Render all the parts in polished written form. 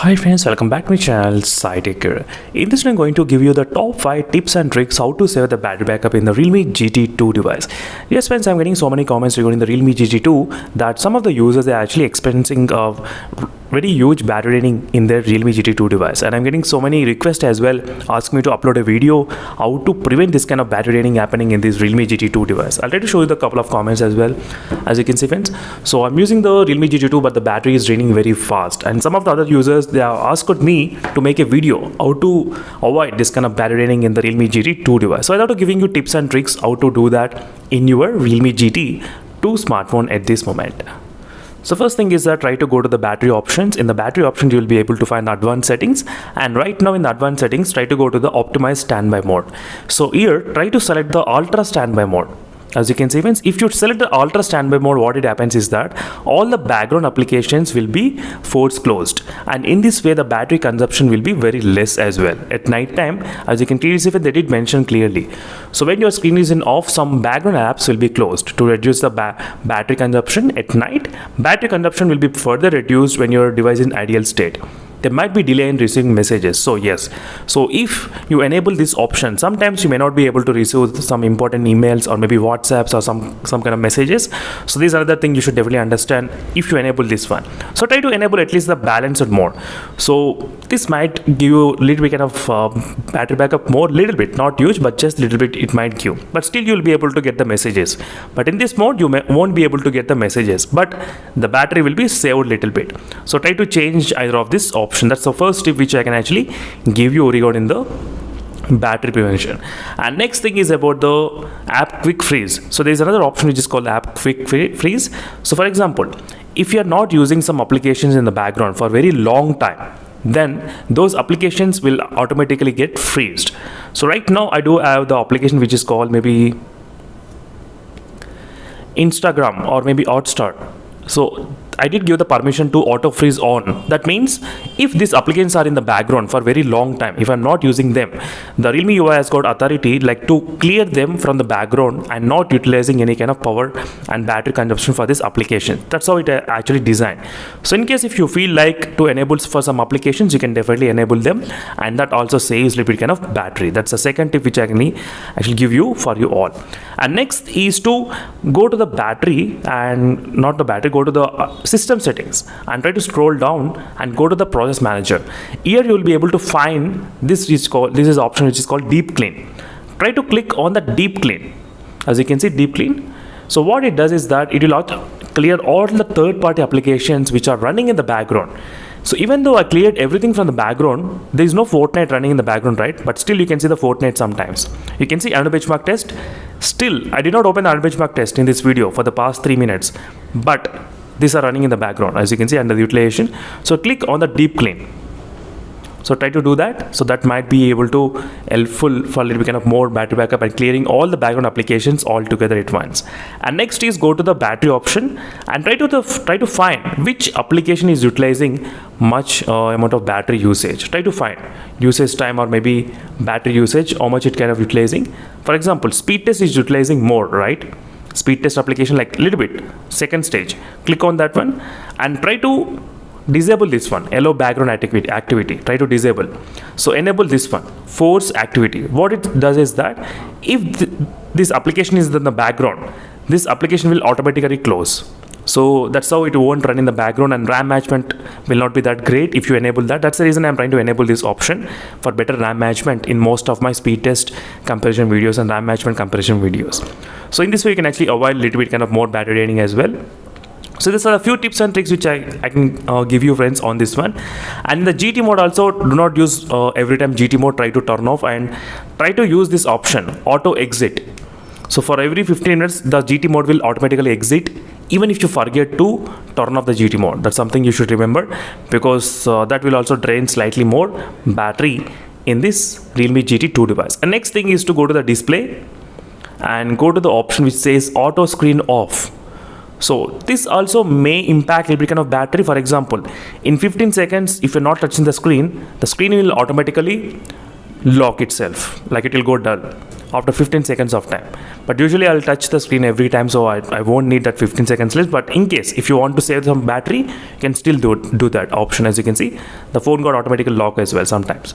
Hi friends, welcome back to my channel SciTech. In this video, I'm going to give you the top 5 tips and tricks how to save the battery backup in the Realme GT2 device. Yes friends, I'm getting so many comments regarding the Realme GT2 that some of the users are actually experiencing very huge battery draining in their Realme GT2 device, and I'm getting so many requests as well asking me to upload a video how to prevent this kind of battery draining happening in this Realme GT2 device. I'll try to show you the couple of comments as well, as you can see friends. So I'm using the Realme GT2 but the battery is draining very fast, and some of the other users they have asked me to make a video how to avoid this kind of battery draining in the Realme GT2 device. So I thought of giving you tips and tricks how to do that in your Realme GT2 smartphone at this moment. So first thing is that try to go to the battery options. In the battery options, you will be able to find the advanced settings, and right now in the advanced settings, try to go to the optimized standby mode. So here, try to select the ultra standby mode. As you can see friends, if you select the ultra standby mode, what it happens is that all the background applications will be force closed, and in this way the battery consumption will be very less as well. At night time, as you can clearly see, they did mention clearly. So when your screen is in off, some background apps will be closed to reduce the battery consumption. At night, battery consumption will be further reduced when your device is in ideal state. There might be delay in receiving messages. So yes, so if you enable this option, sometimes you may not be able to receive some important emails or maybe WhatsApps or some kind of messages. So these are the things you should definitely understand if you enable this one. So try to enable at least the balanced mode. So this might give you a little bit kind of battery backup, more little bit, not huge, but just little bit it might give. But still you'll be able to get the messages. But in this mode you won't be able to get the messages, but the battery will be saved little bit. So try to change either of this option. That's the first tip which I can actually give you regarding the battery prevention. And next thing is about the app quick freeze. So there is another option which is called app quick freeze. So for example, if you are not using some applications in the background for a very long time, then those applications will automatically get freezed. So right now I do have the application which is called maybe Instagram or maybe Hotstar. So I did give the permission to auto freeze on. That means if these applications are in the background for a very long time, if I'm not using them, the Realme UI has got authority like to clear them from the background and not utilizing any kind of power and battery consumption for this application. That's how it actually designed. So in case if you feel like to enable for some applications, you can definitely enable them, and that also saves a little bit kind of battery. That's the second tip which I can actually give you for you all. And next is to go to the battery and not the battery, go to the system settings and try to scroll down and go to the process manager. Here you will be able to find this is option which is called deep clean. Try to click on the deep clean. As you can see, deep clean. So what it does is that it will clear all the third-party applications which are running in the background. So even though I cleared everything from the background, there is no Fortnite running in the background, right? But still you can see the Fortnite sometimes. You can see under benchmark test. Still, I did not open the under benchmark test in this video for the past 3 minutes, but these are running in the background, as you can see under the utilization. So click on the deep clean. So try to do that. So that might be able to helpful for a little bit kind of more battery backup and clearing all the background applications all together at once. And next is go to the battery option and try to find which application is utilizing much amount of battery usage. Try to find usage time or maybe battery usage, how much it kind of utilizing. For example, speed test is utilizing more, right? Speed test application like little bit, second stage. Click on that one and try to disable this one, allow background activity. Try to disable. So enable this one, force activity. What it does is that if this application is in the background, this application will automatically close. So that's how it won't run in the background, and RAM management will not be that great if you enable that. That's the reason I'm trying to enable this option for better RAM management in most of my speed test comparison videos and RAM management comparison videos. So in this way you can actually avoid a little bit kind of more battery draining as well. So these are a few tips and tricks which I can give you friends on this one. And in the GT mode also, do not use every time GT mode, try to turn off and try to use this option auto exit. So for every 15 minutes the GT mode will automatically exit even if you forget to turn off the GT mode. That's something you should remember, because that will also drain slightly more battery in this Realme GT2 device. And next thing is to go to the display and go to the option which says auto screen off. So this also may impact a little bit kind of battery. For example, in 15 seconds, if you're not touching the screen will automatically lock itself, like it will go dull. after 15 seconds of time. But usually I'll touch the screen every time, so I won't need that 15 seconds list. But in case if you want to save some battery, you can still do that option. As you can see, the phone got automatic lock as well sometimes.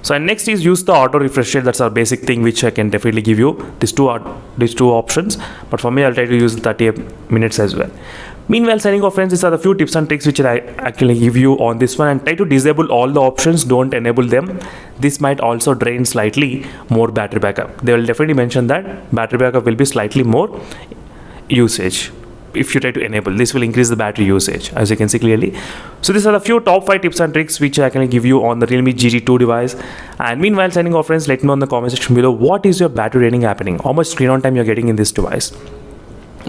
So and next is use the auto refresh rate. That's our basic thing, which I can definitely give you these two options. But for me, I'll try to use 30 minutes as well. Meanwhile, signing off, friends, these are the few tips and tricks which I actually give you on this one, and try to disable all the options, don't enable them. This might also drain slightly more battery backup. They will definitely mention that battery backup will be slightly more usage. If you try to enable, this will increase the battery usage, as you can see clearly. So these are the few top 5 tips and tricks which I can give you on the Realme GT2 device. And meanwhile, signing off, friends, let me know in the comment section below, what is your battery rating happening? How much screen on time you're getting in this device?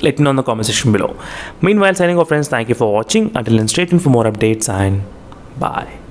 Let me know in the comment section below. Meanwhile, signing off, friends, thank you for watching. Until then, stay tuned for more updates, and bye.